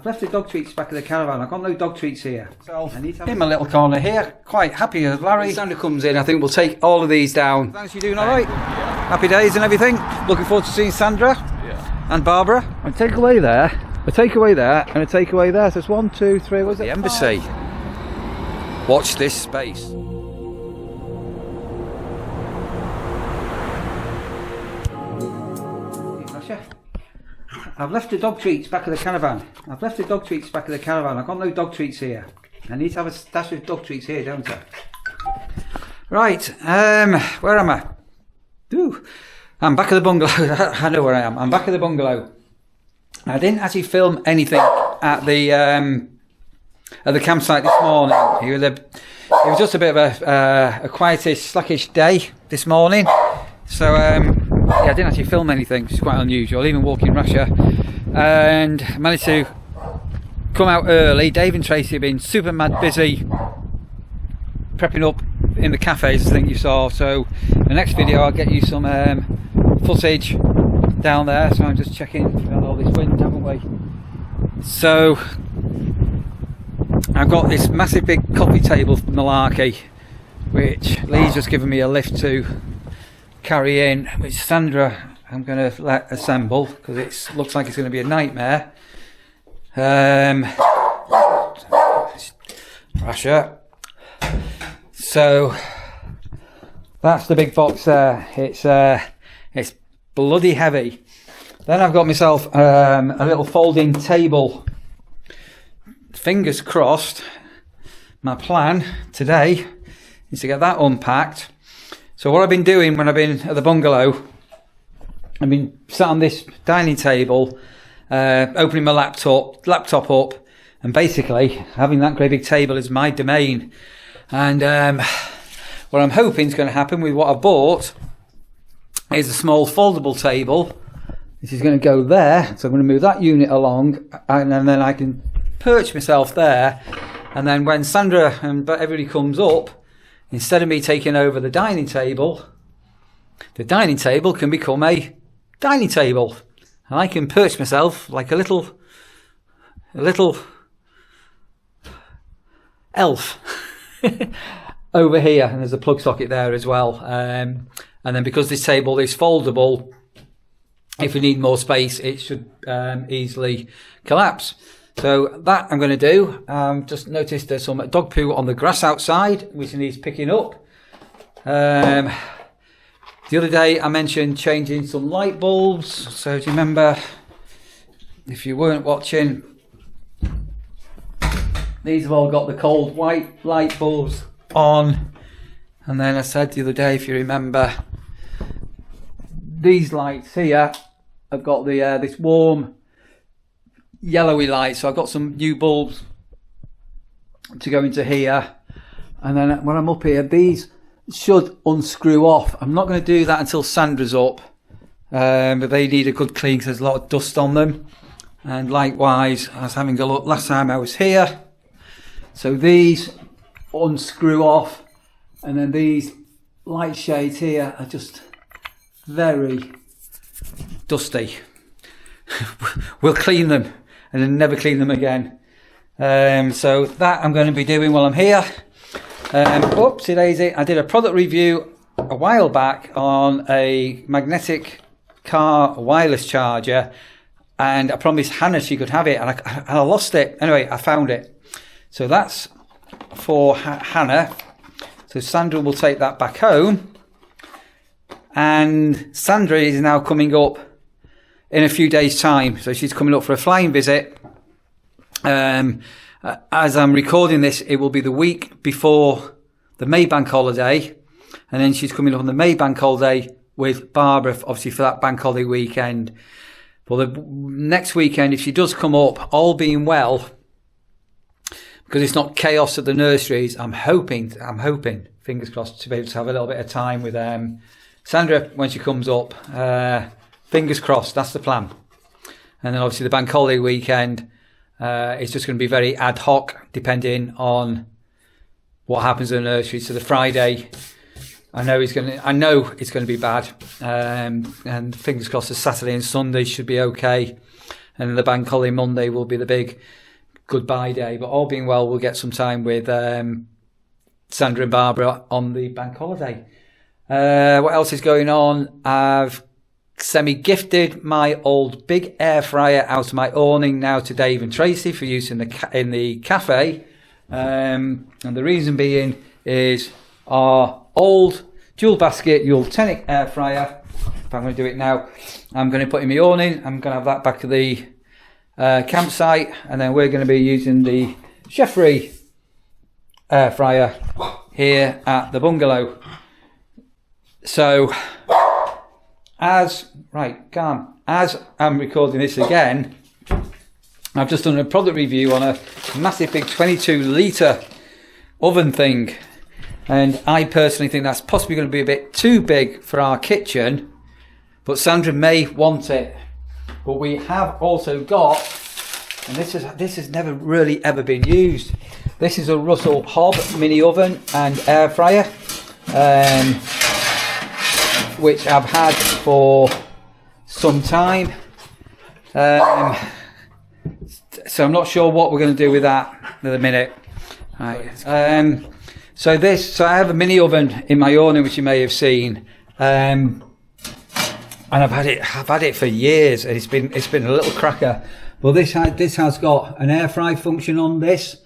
I've left the dog treats back in the caravan. I've got no dog treats here. So I need to in my little corner here. Quite happy with Larry. When Sandra comes in, I think we'll take all of these down. Thanks, you doing all right? Yeah. Happy days and everything. Looking forward to seeing Sandra and Barbara. And take away there, a takeaway there, and a takeaway there. So it's 1, 2, 3. What's it? The embassy. Watch this space. I've left the dog treats back in the caravan. I've got no dog treats here. I need to have a stash of dog treats here, don't I? Right, where am I? Ooh, I'm back at the bungalow. I know where I am. I'm back at the bungalow. I didn't actually film anything at the campsite this morning. It was just a bit of a quietish, slackish day this morning. So yeah, I didn't actually film anything, which is quite unusual, even walking Russia, and I managed to come out early. Dave and Tracy have been super mad busy prepping up in the cafes, I think you saw. So the next video I'll get you some footage down there. So I'm just checking, we've had all this wind, haven't we? So I've got this massive big coffee table malarkey, which Lee's just given me a lift to carry in, which Sandra I'm going to let assemble because it looks like it's going to be a nightmare. Russia. So that's the big box there. It's bloody heavy. Then I've got myself a little folding table. Fingers crossed. My plan today is to get that unpacked. So what I've been doing when I've been at the bungalow, I've been sat on this dining table, opening my laptop up, and basically having that great big table as my domain. And what I'm hoping is going to happen with what I bought is a small foldable table. This is going to go there, so I'm going to move that unit along, and then I can perch myself there. And then when Sandra and everybody comes up, instead of me taking over the dining table can become a dining table, and I can perch myself like a little elf over here. And there's a plug socket there as well. And then because this table is foldable, if we need more space, it should easily collapse. So that I'm going to do. Just noticed there's some dog poo on the grass outside, which needs picking up. The other day I mentioned changing some light bulbs. So do you remember, if you weren't watching, these have all got the cold white light bulbs on. And then I said the other day, if you remember, these lights here have got the this warm yellowy light. So I've got some new bulbs to go into here, and then when I'm up here, these should unscrew off. I'm not going to do that until Sandra's up, but they need a good clean because there's a lot of dust on them. And likewise, I was having a look last time I was here, so these unscrew off, and then these light shades here are just very dusty. We'll clean them and then never clean them again. So that I'm going to be doing while I'm here. Oopsie daisy, I did a product review a while back on a magnetic car wireless charger, and I promised Hannah she could have it, and I lost it. Anyway, I found it. So that's for Hannah. So Sandra will take that back home, and Sandra is now coming up in a few days' time. So she's coming up for a flying visit. As I'm recording this, it will be the week before the May Bank holiday, and then she's coming up on the May Bank holiday with Barbara, obviously for that Bank holiday weekend. For the next weekend, if she does come up, all being well, because it's not chaos at the nurseries, I'm hoping, fingers crossed, to be able to have a little bit of time with Sandra when she comes up. Fingers crossed, that's the plan. And then obviously the Bank holiday weekend, it's just going to be very ad hoc, depending on what happens in the nursery. So the Friday, I know it's going to be bad, and fingers crossed the Saturday and Sunday should be okay. and then the bank holiday Monday will be the big goodbye day. But all being well, we'll get some time with Sandra and Barbara on the bank holiday. What else is going on? I've semi-gifted my old big air fryer out of my awning now to Dave and Tracy for use in the cafe. And the reason being is our old dual basket Ultenic air fryer. If I'm going to do it now, I'm going to put in my awning. I'm going to have that back at the campsite, and then we're going to be using the Chefry air fryer here at the bungalow. So as I'm recording this again, I've just done a product review on a massive big 22 litre oven thing, and I personally think that's possibly going to be a bit too big for our kitchen, but Sandra may want it. But we have also got, and this has never really ever been used, this is a Russell Hobb mini oven and air fryer, which I've had for some time. So I'm not sure what we're going to do with that in a minute. Right. So I have a mini oven in my awning, which you may have seen, and I've had it for years, and it's been a little cracker. Well, this has got an air fry function on this,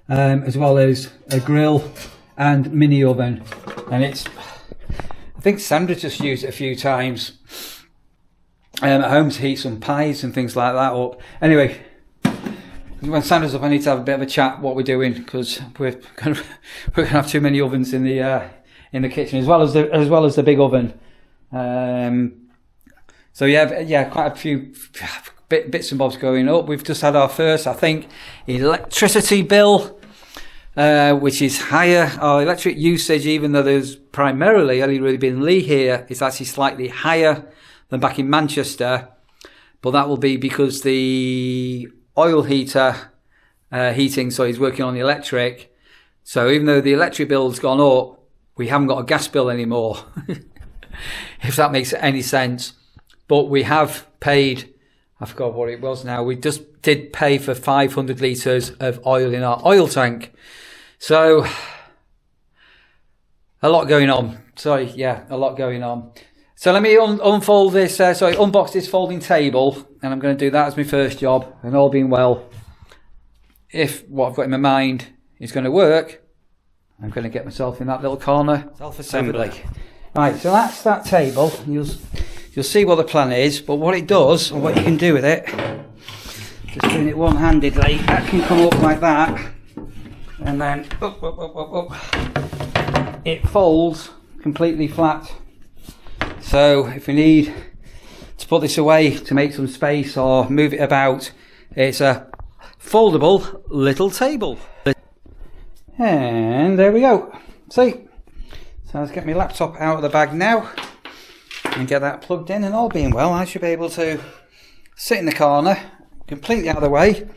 as well as a grill and mini oven, and I think Sandra just used it a few times at home to heat some pies and things like that up. Anyway, when Sandra's up, I need to have a bit of a chat what we're doing, because we're going to have too many ovens in the kitchen, as well as the big oven. So yeah, quite a few bits and bobs going up. We've just had our first, I think, electricity bill, which is higher. Our electric usage, even though there's primarily only really been Lee here, is actually slightly higher than back in Manchester. But that will be because the oil heater heating, so he's working on the electric. So even though the electric bill's gone up, we haven't got a gas bill anymore, if that makes any sense. But we have paid, I forgot what it was now, we just did pay for 500 litres of oil in our oil tank. So, a lot going on. A lot going on. So let me unbox this folding table, and I'm going to do that as my first job. And all being well, if what I've got in my mind is going to work, I'm going to get myself in that little corner. Self-assembly. Right, so that's that table. You'll see what the plan is, but what it does, or what you can do with it, just doing it one-handedly, that can come up like that, and then up. It folds completely flat. So if we need to put this away to make some space or move it about, it's a foldable little table. And there we go. See? So let's get my laptop out of the bag now and get that plugged in, and all being well, I should be able to sit in the corner completely out of the way.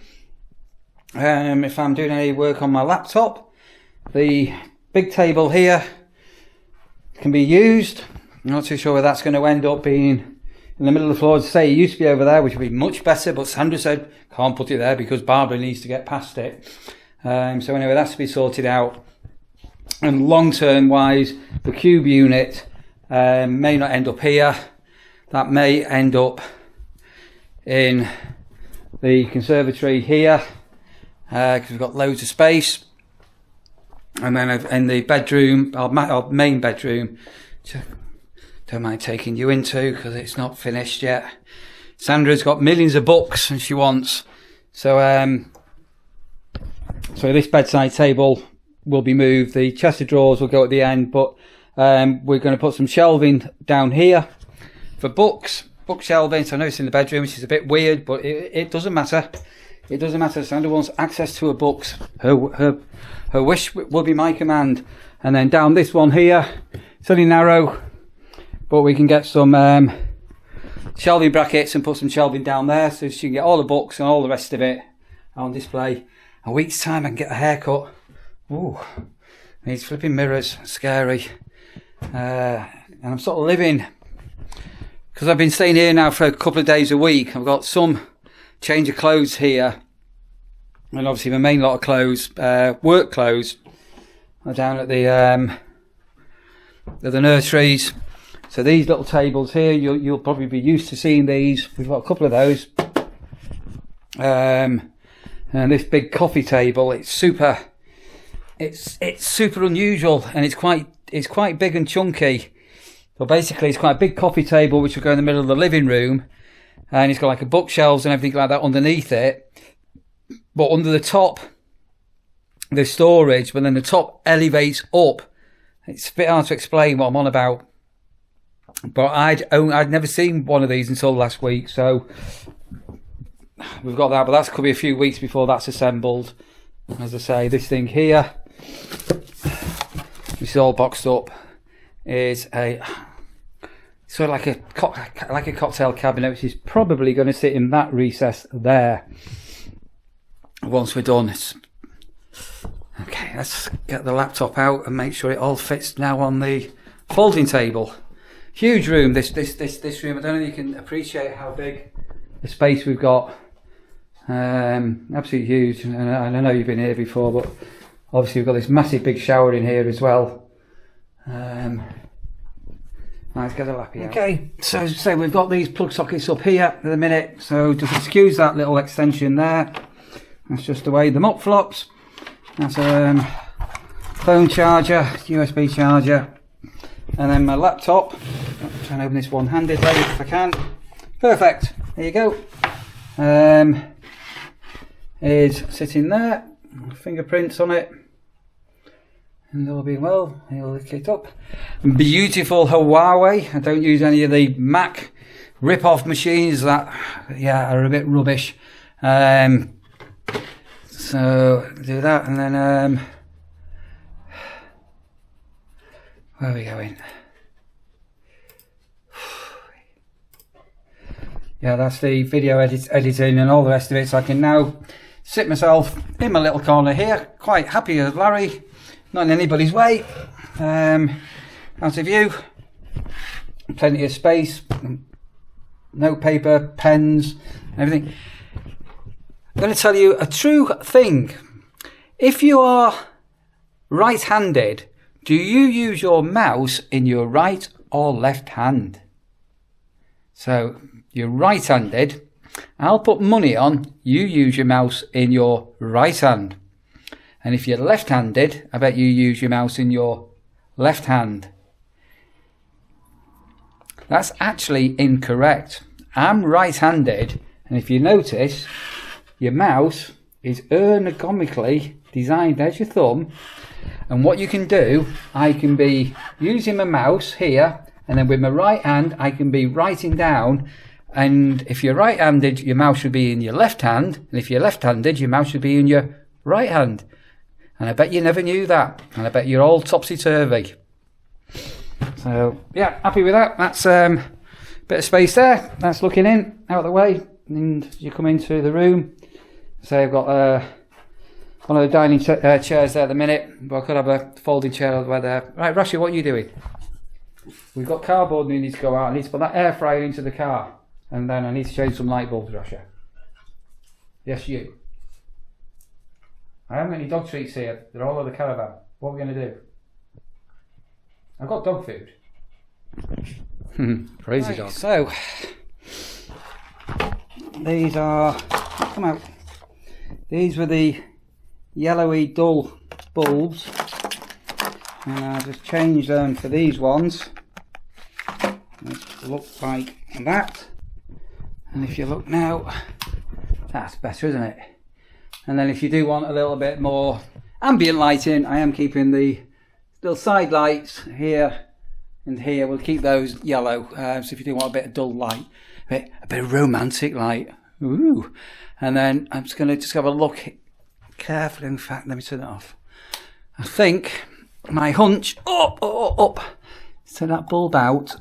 If I'm doing any work on my laptop, the big table here can be used. I'm not too sure where that's going to end up being in the middle of the floor. As I say, it used to be over there, which would be much better, but Sandra said can't put it there because Barbara needs to get past it. So anyway, that's to be sorted out. And long-term wise, the cube unit may not end up here. That may end up in the conservatory here, because we've got loads of space. And then in the bedroom, our main bedroom, don't mind taking you into because it's not finished yet. Sandra's got millions of books and she wants. So this bedside table will be moved. The chest of drawers will go at the end, but we're going to put some shelving down here for book shelving. So I know it's in the bedroom, which is a bit weird, but it doesn't matter. It doesn't matter. Sandra wants access to her books. Her wish will be my command. And then down this one here, it's only narrow, but we can get some shelving brackets and put some shelving down there so she can get all the books and all the rest of it on display. A week's time I can get a haircut. Ooh, needs flipping mirrors, scary. And I'm sort of living, because I've been staying here now for a couple of days a week. I've got some change of clothes here, and obviously my main lot of clothes, work clothes, are down at the nurseries. So these little tables here, you'll probably be used to seeing these. We've got a couple of those. And this big coffee table, it's super unusual, and it's quite big and chunky. So basically it's quite a big coffee table which will go in the middle of the living room, and it's got like a bookshelves and everything like that underneath it. But under the top there's storage, but then the top elevates up. It's a bit hard to explain what I'm on about. But I'd never seen one of these until last week, so we've got that, but that could be a few weeks before that's assembled. As I say, this thing here, which is all boxed up, is a sort of like a cocktail cabinet, which is probably going to sit in that recess there once we're done. Okay, let's get the laptop out and make sure it all fits now on the folding table. Huge room, this room. I don't know if you can appreciate how big the space we've got. Absolutely huge. And I know you've been here before, but obviously we've got this massive big shower in here as well. Let's get the lappy out. Okay, so as I say, we've got these plug sockets up here at the minute, so just excuse that little extension there. That's just the way the mop flops. That's a phone charger, USB charger. And then my laptop, I'll try and open this one-handedly if I can. Perfect, there you go. Is sitting there, fingerprints on it, and all being well, he'll lift it up. Beautiful Huawei. I don't use any of the Mac rip-off machines that, are a bit rubbish. So do that, and then where are we going? Yeah, that's the video editing and all the rest of it. So I can now sit myself in my little corner here, quite happy as Larry, not in anybody's way. Out of view, plenty of space, note paper, pens, everything. I'm going to tell you a true thing. If you are right-handed, do you use your mouse in your right or left hand? So you're right-handed. I'll put money on you use your mouse in your right hand. And if you're left-handed, I bet you use your mouse in your left hand. That's actually incorrect. I'm right-handed, and if you notice, your mouse is ergonomically designed as your thumb. And what you can do, I can be using my mouse here, and then with my right hand I can be writing down. And if you're right-handed, your mouse should be in your left hand, and if you're left-handed, your mouse should be in your right hand. And I bet you never knew that, and I bet you're all topsy-turvy. So yeah, happy with that. That's bit of space there. That's looking in, out of the way, and you come into the room. So I've got one of the dining chairs there at the minute, but I could have a folding chair over there. Right, Rashi, what are you doing? We've got cardboard that needs to go out. I need to put that air fryer into the car, and then I need to change some light bulbs, Rashi. Yes, you. I haven't got any dog treats here. They're all over the caravan. What are we going to do? I've got dog food. Crazy right, dog. So, these are, come out. These were the yellowy dull bulbs, and I just changed them for these ones. They look like that, and if you look now, that's better, isn't it? And then if you do want a little bit more ambient lighting, I am keeping the little side lights here and here. We'll keep those yellow, so if you do want a bit of dull light, a bit of romantic light. Ooh. And then I'm just going to have a look carefully. In fact, let me turn it off. I think my hunch, up, turn that bulb out.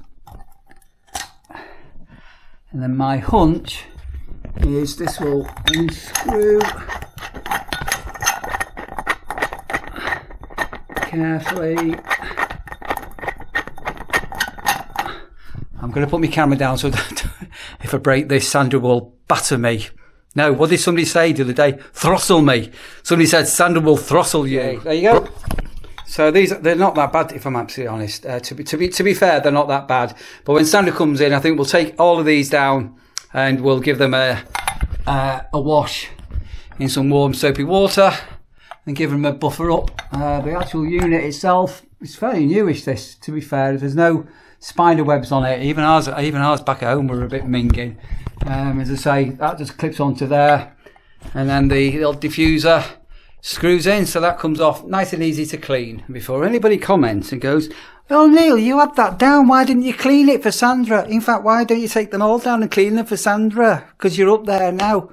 And then my hunch is this will unscrew carefully. I'm going to put my camera down so that if I break this, Sandra will batter me No, what did somebody say the other day? Throttle me. Somebody said Sandra will throttle you. There you go. So they're not that bad, if I'm absolutely honest. To be fair, they're not that bad. But when Sandra comes in, I think we'll take all of these down and we'll give them a wash in some warm soapy water and give them a buffer up. The actual unit itself is fairly newish. This, to be fair, there's no spider webs on it. Even ours back at home were a bit minging. As I say, that just clips onto there, and then the little diffuser screws in, so that comes off nice and easy to clean. Before anybody comments and goes, "Oh Neil, you had that down, why didn't you clean it for Sandra? In fact, why don't you take them all down and clean them for Sandra? Because you're up there now."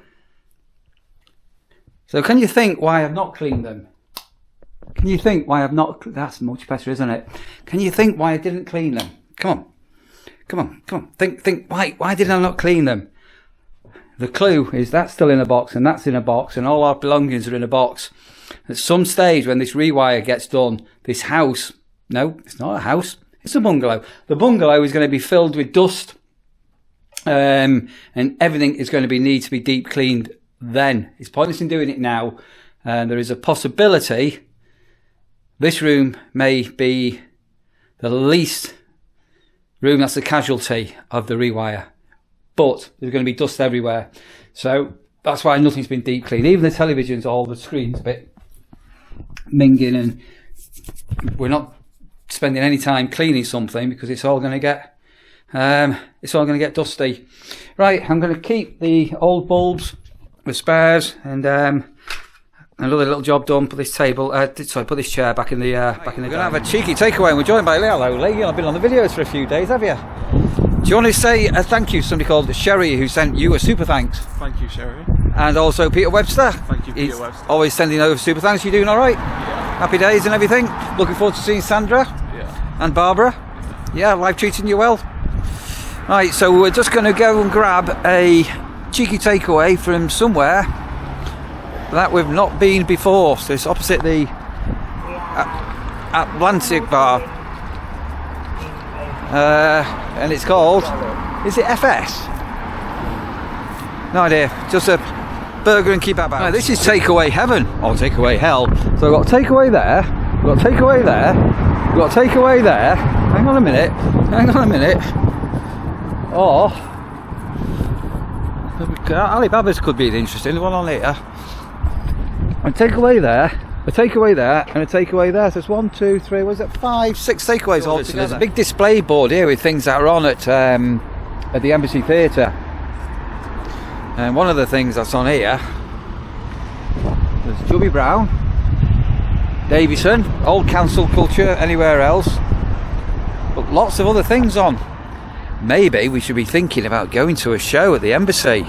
So can you think why I've not cleaned them? Can you think why I've not? That's much better, isn't it? Can you think why I didn't clean them? Come on. Think why did I not clean them? The clue is that's still in a box, and that's in a box, and all our belongings are in a box. At some stage when this rewire gets done, this house, no, it's not a house, it's a bungalow. The bungalow is going to be filled with dust, and everything is going to need to be deep cleaned then. It's pointless in doing it now. There is a possibility this room may be the least room that's a casualty of the rewire. But there's going to be dust everywhere. So that's why nothing's been deep cleaned. Even the televisions, all the screens a bit minging, and we're not spending any time cleaning something because it's all going to get dusty. Right, I'm going to keep the old bulbs, the spares, and another little job done. Put this table, put this chair back in the We're going to have a cheeky takeaway, and we're joined by Lee. Hello, Lee. I've been on the videos for a few days, have you? Do you want to say a thank you to somebody called Sherry who sent you a super thanks? Thank you, Sherry. And also Peter Webster. Thank you, Peter Webster. Always sending over super thanks. You doing all right? Yeah. Happy days and everything. Looking forward to seeing Sandra. Yeah. And Barbara. Yeah, life treating you well. Right, so we're just going to go and grab a cheeky takeaway from somewhere that we've not been before. So it's opposite the Atlantic Bar. And it's called, is it FS? No idea, just a burger and kebab house. Now, this is takeaway heaven, or takeaway hell. So I've got takeaway there, we've got takeaway there, we've got takeaway there. Hang on a minute. Or Alibaba's could be an interesting one on here. A takeaway there, a takeaway there, and a takeaway there. So it's 1, 2, 3, what is it, 5, 6 takeaways all together. There's a big display board here with things that are on at the Embassy Theatre. And one of the things that's on here, there's Chubby Brown, Davison, Old Council Culture, anywhere else. But lots of other things on. Maybe we should be thinking about going to a show at the Embassy.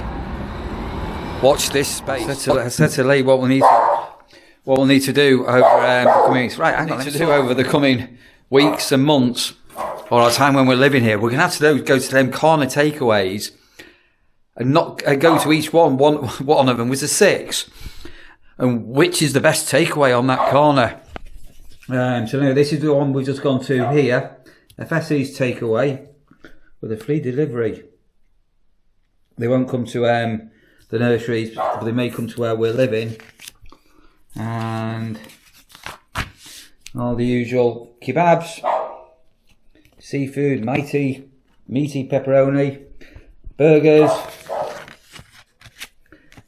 Watch this space. I said to Lee what we'll need to do over over the coming weeks and months, or our time when we're living here. We're going to have to go to them corner takeaways and not go to each one. One of them was a 6, and which is the best takeaway on that corner. So now this is the one we've just gone to here. FSE's takeaway with a free delivery. They won't come to the nurseries, but they may come to where we're living. And all the usual kebabs, seafood, meaty pepperoni, burgers,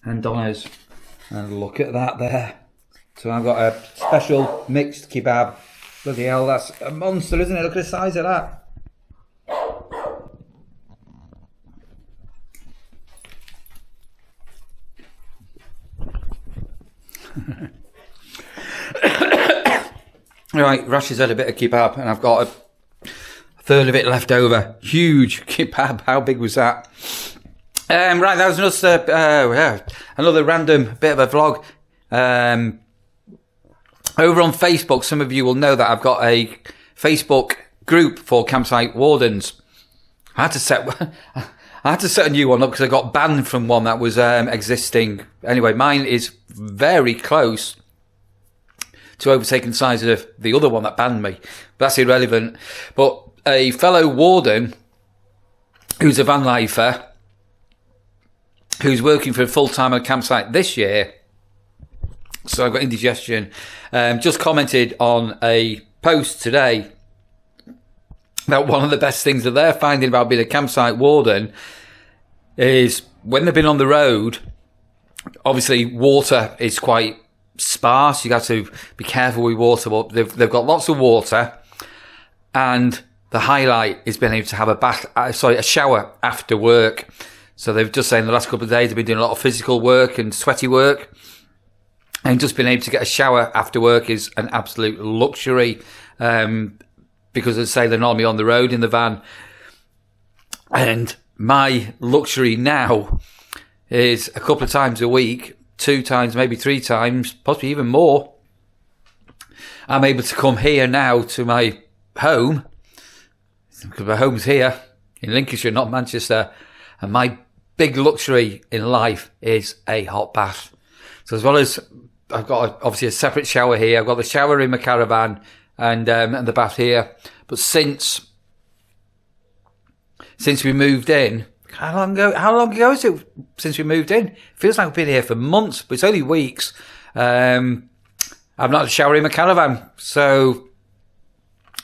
and doners. And look at that there. So I've got a special mixed kebab. Bloody hell, that's a monster, isn't it? Look at the size of that. Right, Rash has had a bit of kebab and I've got a third of it left over. Huge kebab. How big was that? Right, that was another random bit of a vlog. Over on Facebook, some of you will know that I've got a Facebook group for campsite wardens. I had to set a new one up because I got banned from one that was existing. Anyway, mine is very close to overtaking the size of the other one that banned me. But that's irrelevant. But a fellow warden who's a van lifer who's working for a full-time on a campsite this year, so I've got indigestion, just commented on a post today that one of the best things that they're finding about being a campsite warden is when they've been on the road, obviously water is quite sparse. You have to be careful with water, but they've got lots of water, and the highlight is being able to have a shower after work. So they've just saying the last couple of days they've been doing a lot of physical work and sweaty work, and just being able to get a shower after work is an absolute luxury, because as I say, they're normally on the road in the van. And my luxury now is a couple of times a week, 2 times, maybe 3 times, possibly even more, I'm able to come here now to my home, because my home's here in Lincolnshire, not Manchester, and my big luxury in life is a hot bath. So as well as I've got obviously a separate shower here, I've got the shower in my caravan and the bath here. But since we moved in, how long ago is it since we moved in? It feels like we've been here for months, but it's only weeks. I've not had a shower in my caravan. So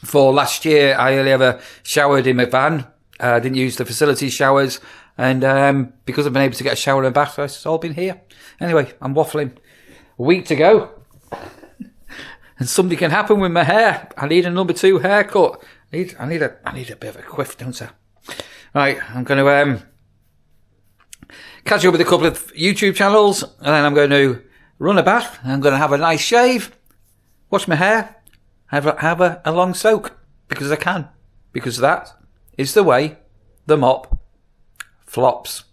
for last year, I only ever showered in my van. I didn't use the facility showers. And because I've been able to get a shower and a bath, it's all been here. Anyway, I'm waffling. A week to go. And something can happen with my hair. I need a number 2 haircut. I need a bit of a quiff, don't I? Right, I'm going to catch up with a couple of YouTube channels, and then I'm going to run a bath. I'm going to have a nice shave, wash my hair, have a long soak, because I can. Because that is the way the mop flops.